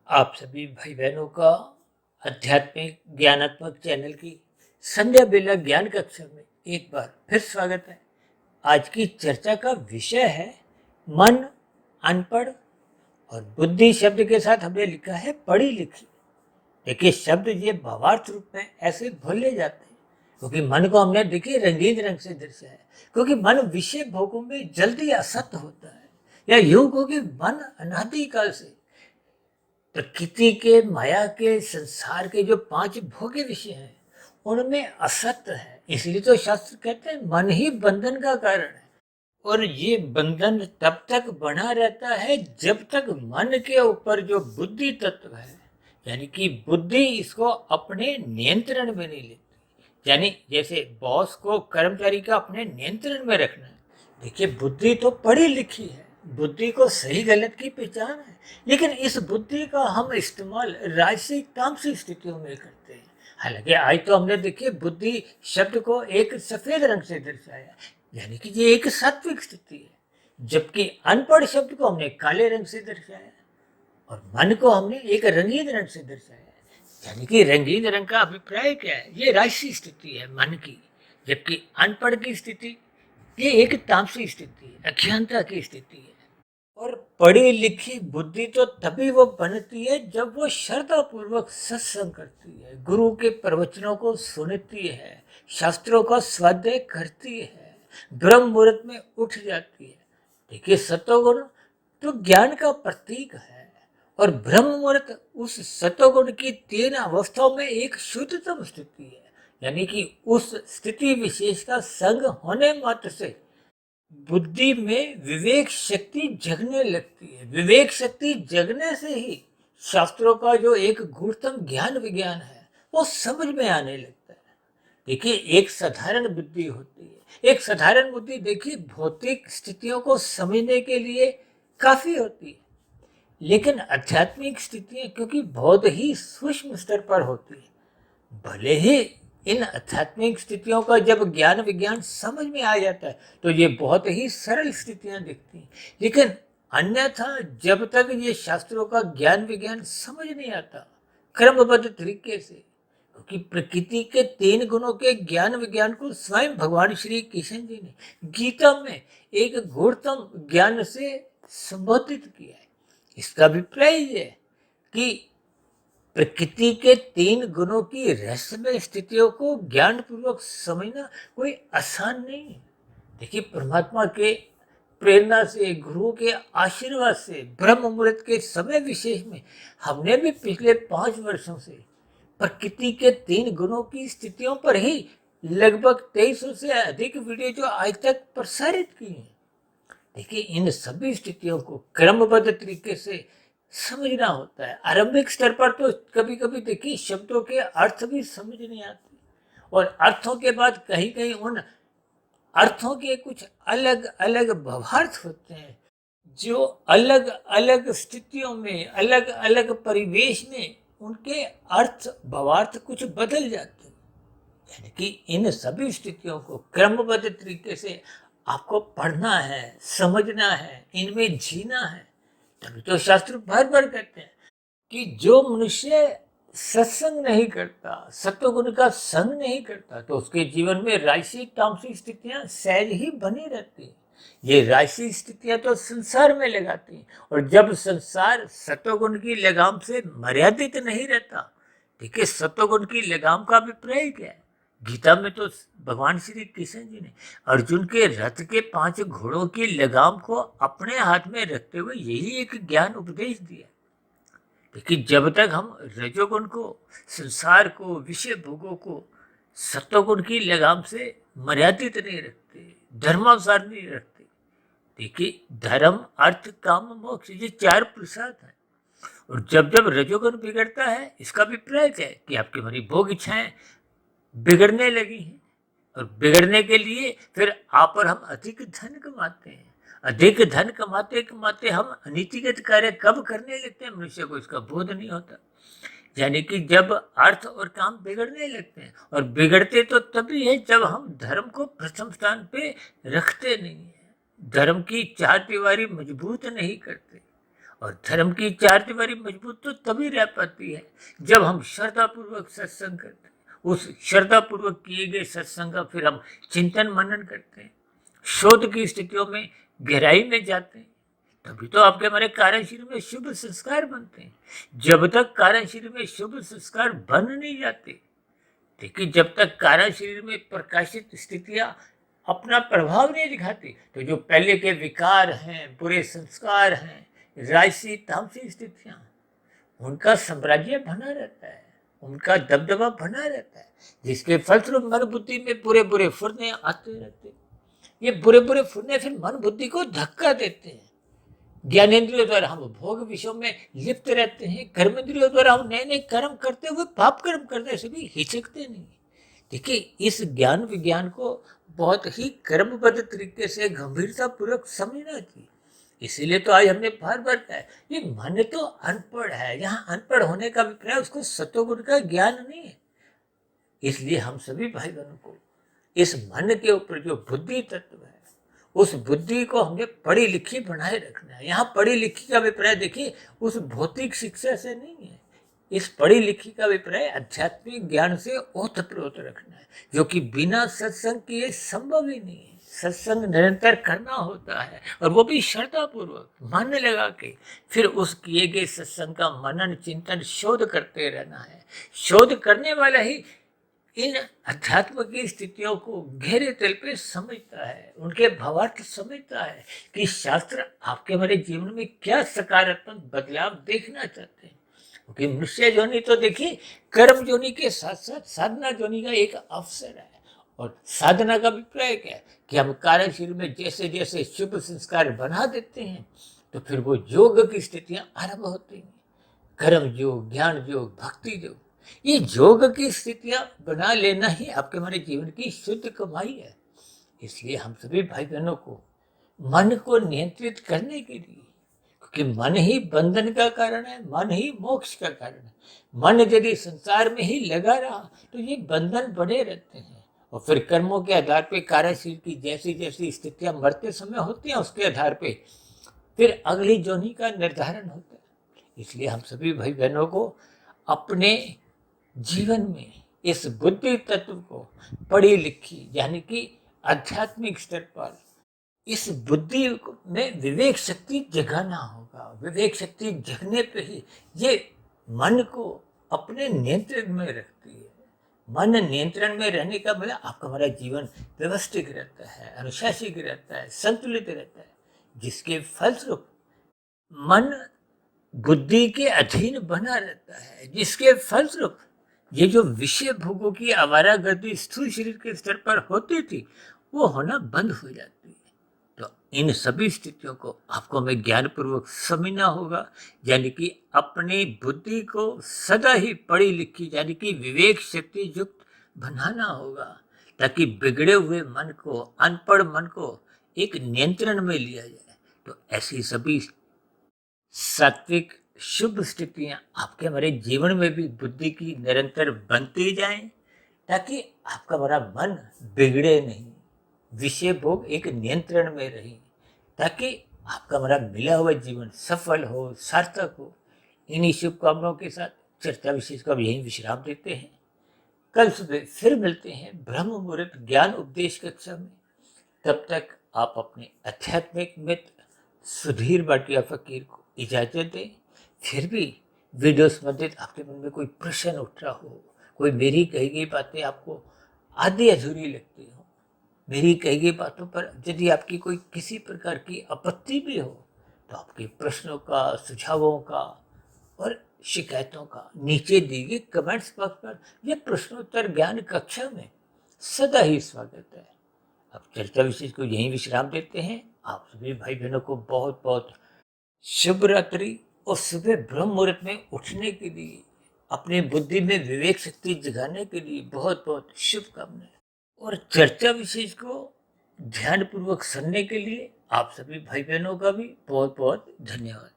आप सभी भाई बहनों का आध्यात्मिक ज्ञानात्मक चैनल की संध्या बेला ज्ञान कक्षा में एक बार फिर स्वागत है। आज की चर्चा का विषय है मन, अनपढ़ और बुद्धि। शब्द के साथ हमने लिखा है पढ़ी लिखी। देखिए, शब्द ये भावार्थ रूप में ऐसे भूले जाते हैं क्योंकि मन को हमने देखिए रंगीन रंग से दर्शाया है, क्योंकि मन विषय भोगों में जल्दी असक्त होता है, या यूं को कि मन अनादिकाल से प्रकृति के, माया के, संसार के जो 5 भोग्य विषय हैं उनमें असत्य है। इसलिए तो शास्त्र कहते हैं मन ही बंधन का कारण है। और ये बंधन तब तक बना रहता है जब तक मन के ऊपर जो बुद्धि तत्व है, यानी कि बुद्धि इसको अपने नियंत्रण में नहीं लेती। यानी जैसे बॉस को कर्मचारी का अपने नियंत्रण में रखना है। देखिए, बुद्धि तो पढ़ी लिखी है, बुद्धि को सही गलत की पहचान है, लेकिन इस बुद्धि का हम इस्तेमाल राजसिक तामसिक स्थितियों में करते हैं। हालांकि आज तो हमने देखिए बुद्धि शब्द को एक सफेद रंग से दर्शाया, यानी कि ये एक सात्विक स्थिति है, जबकि अनपढ़ शब्द को हमने काले रंग से दर्शाया और मन को हमने एक रंगीन रंग से दर्शाया। यानी कि रंगीन रंग का अभिप्राय क्या है? ये राजसी स्थिति है मन की, जबकि अनपढ़ की स्थिति ये एक तामसी स्थिति है, अज्ञानता की स्थिति है। और पढ़ी लिखी बुद्धि तो तभी वो बनती है जब वो श्रद्धा पूर्वक सत्संग करती है, गुरु के प्रवचनों को सुनती है, शास्त्रों का स्वाध्याय करती है, ब्रह्म मुहूर्त में उठ जाती है। देखिए, सतोगुण तो ज्ञान का प्रतीक है, और ब्रह्म मुहूर्त उस सतोगुण की 3 अवस्थाओं में एक शुद्धतम स्थिति है। यानी कि उस स्थिति विशेष का संग होने मात्र से बुद्धि में विवेक शक्ति जगने लगती है। विवेक शक्ति जगने से ही शास्त्रों का जो एक गूढ़तम ज्ञान विज्ञान है वो समझ में आने लगता है। देखिए, एक साधारण बुद्धि होती है, एक साधारण बुद्धि देखिए भौतिक स्थितियों को समझने के लिए काफी होती है, लेकिन आध्यात्मिक स्थितियां क्योंकि बहुत ही सूक्ष्म स्तर पर होती है, भले ही इन आध्यात्मिक स्थितियों का जब ज्ञान विज्ञान समझ में आ जाता है तो ये बहुत ही सरल स्थितियां दिखती हैं, लेकिन अन्यथा जब तक ये शास्त्रों का ज्ञान विज्ञान समझ नहीं आता क्रमबद्ध तरीके से, क्योंकि प्रकृति के 3 गुणों के ज्ञान विज्ञान को स्वयं भगवान श्री कृष्ण जी ने गीता में एक गूढ़तम ज्ञान से संबोधित किया है। इसका अभिप्राय ये है कि प्रकृति के 3 गुणों की रहस्यमय स्थितियों को ज्ञान पूर्वक समझना कोई आसान नहीं है। देखिए, परमात्मा के प्रेरणा से, गुरु के आशीर्वाद से, ब्रह्म मुहूर्त के समय विशेष में हमने भी पिछले 5 वर्षों से प्रकृति के 3 गुणों की स्थितियों पर ही लगभग 2300 से अधिक वीडियो जो आज तक प्रसारित की हैं। देखिए, इन सभी स्थितियों को क्रमबद्ध तरीके से समझना होता है। आरंभिक स्तर पर तो कभी कभी देखिए शब्दों के अर्थ भी समझ नहीं आते, और अर्थों के बाद कहीं कहीं उन अर्थों के कुछ अलग अलग भावार्थ होते हैं, जो अलग अलग स्थितियों में, अलग अलग परिवेश में उनके अर्थ भावार्थ कुछ बदल जाते हैं। यानी कि इन सभी स्थितियों को क्रमबद्ध तरीके से आपको पढ़ना है, समझना है, इनमें जीना है। तभी तो शास्त्र बार बार कहते हैं कि जो मनुष्य सत्संग नहीं करता, सत्वगुण का संग नहीं करता, तो उसके जीवन में राजसिक तामसिक स्थितियां सहज ही बनी रहती हैं। ये राजसिक स्थितियां तो संसार में लगाती हैं, और जब संसार सत्वगुण की लगाम से मर्यादित नहीं रहता, देखिए सत्वगुण की लगाम का अभिप्राय क्या है? गीता में तो भगवान श्री कृष्ण जी ने अर्जुन के रथ के 5 घोड़ों की लगाम को अपने हाथ में रखते हुए यही एक ज्ञान उपदेश दिया। लेकिन जब तक हम रजोगुण को, संसार को, विषय भोगों को सत्वगुण की लगाम से मर्यादित नहीं रखते, धर्मानुसार नहीं रखते, देखिए धर्म, अर्थ, काम, मोक्ष, ये 4 पुरुषार्थ है। और जब जब रजोगुण बिगड़ता है, इसका अभिप्राय क्या है कि आपकी हमारी भोग इच्छाएं बिगड़ने लगी हैं, और बिगड़ने के लिए फिर आप और हम अधिक धन कमाते हैं। अधिक धन कमाते कमाते हम अनीतिगत कार्य कब करने लगते हैं, मनुष्य को इसका बोध नहीं होता। यानी कि जब अर्थ और काम बिगड़ने लगते हैं, और बिगड़ते तो तभी है जब हम धर्म को प्रथम स्थान पे रखते नहीं है, धर्म की 4 दीवारी मजबूत नहीं करते, और धर्म की चार दीवारी मजबूत तो तभी रह पाती है जब हम श्रद्धापूर्वक सत्संग करते हैं। उस श्रद्धापूर्वक किए गए सत्संग का फिर हम चिंतन मनन करते हैं, शोध की स्थितियों में गहराई में जाते हैं, तभी तो आपके हमारे कारण शरीर में शुभ संस्कार बनते हैं। जब तक कारण शरीर में शुभ संस्कार बन नहीं जाते, देखिए जब तक कारण शरीर में प्रकाशित स्थितियां अपना प्रभाव नहीं दिखाती, तो जो पहले के विकार हैं, बुरे संस्कार हैं, राजसी तामसी स्थितियां, उनका साम्राज्य बना रहता है, उनका दबदबा बना रहता है, जिसके फलस्वरूप मन बुद्धि में बुरे बुरे फुरने आते रहते हैं। ये बुरे बुरे फुरने फिर मन बुद्धि को धक्का देते हैं। ज्ञानेन्द्रियों द्वारा हम भोग विषयों में लिप्त रहते हैं, कर्मेंद्रियों द्वारा हम नए नए कर्म करते हुए पाप कर्म करने से भी हिचकते नहीं। देखिए इस ज्ञान विज्ञान को बहुत ही कर्मबद्ध तरीके से गंभीरता पूर्वक समझना चाहिए। इसीलिए तो आज हमने बार बार कहा है, ये मन तो अनपढ़ है, यहाँ अनपढ़ होने का अभिप्राय उसको सतोगुण का ज्ञान नहीं है। इसलिए हम सभी भाई बहनों को इस मन के ऊपर जो बुद्धि तत्व है, उस बुद्धि को हमें पढ़ी लिखी बनाए रखना है। यहाँ पढ़ी लिखी का अभिप्राय देखिए उस भौतिक शिक्षा से नहीं है, इस पढ़ी लिखी का अभिप्राय आध्यात्मिक ज्ञान से ओतप्रोत रखना है, जो कि बिना सत्संग किए संभव ही नहीं है। सत्संग निरंतर करना होता है, और वो भी श्रद्धापूर्वक मन लगा के फिर उस किए गए सत्संग का मनन चिंतन शोध करते रहना है। शोध करने वाला ही इन अध्यात्म की स्थितियों को गहरे तल पे समझता है, उनके भावार्थ समझता है कि शास्त्र आपके हमारे जीवन में क्या सकारात्मक बदलाव देखना चाहते हैं। क्योंकि मनुष्य जोनि तो देखिए कर्म जोनि के साथ साथ साधना जोनि का एक अवसर है। और साधना का अभिप्राय क्या है कि हम कार्य शरीर में जैसे जैसे शुभ संस्कार बना देते हैं, तो फिर वो योग की स्थितियां आरंभ होती हैं। कर्म योग, ज्ञान योग, भक्ति योग, ये योग की स्थितियां बना लेना ही आपके हमारे जीवन की शुद्ध कमाई है। इसलिए हम सभी भाई बहनों को मन को नियंत्रित करने के लिए, क्योंकि मन ही बंधन का कारण है, मन ही मोक्ष का कारण है। मन यदि संसार में ही लगा रहा तो ये बंधन बने रहते हैं, और फिर कर्मों के आधार पे कार्यशील की जैसी जैसी स्थितियां मरते समय होती हैं, उसके आधार पे फिर अगली जोनी का निर्धारण होता है। इसलिए हम सभी भाई बहनों को अपने जीवन में इस बुद्धि तत्व को पढ़ी लिखी यानी कि आध्यात्मिक स्तर पर इस बुद्धि में विवेक शक्ति जगाना होगा। विवेक शक्ति जगने पे ही ये मन को अपने नियंत्रण में रखती है। मन नियंत्रण में रहने का मतलब आपका हमारा जीवन व्यवस्थित रहता है, अनुशासित रहता है, संतुलित रहता है, जिसके फलस्वरूप मन बुद्धि के अधीन बना रहता है, जिसके फलस्वरूप ये जो विषय भोगों की आवारागर्दी स्थूल शरीर के स्तर पर होती थी, वो होना बंद हो जाती है। तो इन सभी स्थितियों को आपको हमें ज्ञानपूर्वक समझना होगा, यानी कि अपनी बुद्धि को सदा ही पढ़ी लिखी यानी कि विवेक शक्ति युक्त बनाना होगा, ताकि बिगड़े हुए मन को, अनपढ़ मन को एक नियंत्रण में लिया जाए। तो ऐसी सभी सात्विक शुभ स्थितियां आपके हमारे जीवन में भी बुद्धि की निरंतर बनती जाएं, ताकि आपका हमारा मन बिगड़े नहीं, विषय भोग एक नियंत्रण में रहे, ताकि आपका हमारा मिला हुआ जीवन सफल हो, सार्थक हो। इन्हीं शुभकामनाओं के साथ चर्चा विशेष को अब यहीं विश्राम देते हैं। कल सुबह फिर मिलते हैं ब्रह्म मुहूर्त ज्ञान उपदेश कक्षा में। तब तक आप अपने आध्यात्मिक मित्र सुधीर भाटिया फकीर को इजाजत दें। फिर भी वीडियो संबंधित आपके मन में कोई प्रश्न उठ रहा हो, कोई मेरी कही गई बातें आपको आधी अधूरी लगती हो, मेरी कही गई बातों पर यदि आपकी कोई किसी प्रकार की आपत्ति भी हो, तो आपके प्रश्नों का, सुझावों का और शिकायतों का नीचे दी गई कमेंट्स बॉक्स पर या प्रश्नोत्तर ज्ञान कक्षा में सदा ही स्वागत है। अब चर्चा विशेष को यहीं विश्राम देते हैं। आप सभी भाई बहनों को बहुत बहुत शुभ रात्रि, और सुबह ब्रह्म मुहूर्त में उठने के लिए, अपनी बुद्धि में विवेक शक्ति जगाने के लिए बहुत बहुत शुभकामनाएं। और चर्चा विशेष को ध्यानपूर्वक सुनने के लिए आप सभी भाई बहनों का भी बहुत बहुत धन्यवाद।